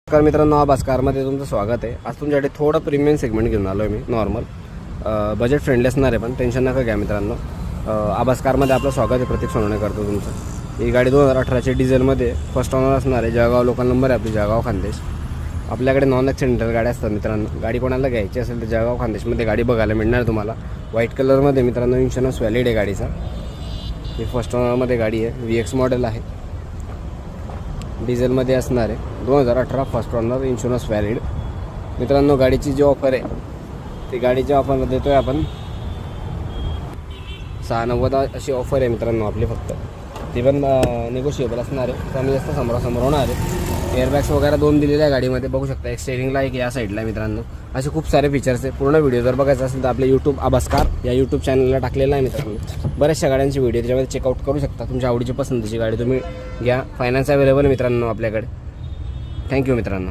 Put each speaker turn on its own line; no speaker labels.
नमस्कार मित्रांनो, आभास कारमध्ये तुमचं स्वागत आहे. आज तुमच्याकडे थोडं प्रीमियम सेगमेंट घेऊन आलो आहे मी. नॉर्मल बजेट फ्रेंडली असणार आहे, पण टेन्शन नका घ्या मित्रांनो. आभास कारमध्ये आपलं स्वागत आहे. प्रत्येक सोनवणे करतो तुमचं. ही गाडी 2018ची डिझेलमध्ये फर्स्ट ओनर असणार आहे. जळगाव लोकल नंबर आहे आपली, जळगाव खानदेश. आपल्याकडे नॉन ॲक्सिडेंटल गाड्या असतात मित्रांनो. गाडी कोणाला घ्यायची असेल तर जळगाव खानदेशमध्ये गाडी बघायला मिळणार तुम्हाला. व्हाईट कलरमध्ये मित्रांनो. इन्शुरन्स व्हॅलिड आहे गाडीचा. ही फर्स्ट ओनरमध्ये गाडी आहे. VX मॉडेल आहे, डिझेलमध्ये असणार आहे. 2018 फर्स्ट ओनर, इन्शुरन्स व्हॅलिड. मित्रांनो, गाडीची जी ऑफर आहे ती गाडीची ऑफर देतो आहे आपण 690 अशी ऑफर आहे मित्रांनो आपली. फक्त ती पण निगोशिएबल असणार आहे. कमी जास्त समोरासमोर होणार आहे. एअरबॅग्स वगैरे 2 दिलेले आहे गाडीमध्ये, बघू शकता. एक स्टेरिंगला, एक या साईडला मित्रांनो. असे खूप सारे फीचर्स आहे. पूर्ण व्हिडिओ जर बघायचा असेल तर आपल्या यूट्यूब आभास कार या यूट्यूब चॅनलला टाकलेला आहे मित्रांनो. बऱ्याचशा गाड्यांची व्हिडिओ त्याच्यामध्ये चेकआउट करू शकता. तुमच्या आवडीची पसंतीची गाडी तुम्ही घ्या. फायनान्स अवेलेबल मित्रांनो आपल्याकडे. थँक्यू मित्रांनो.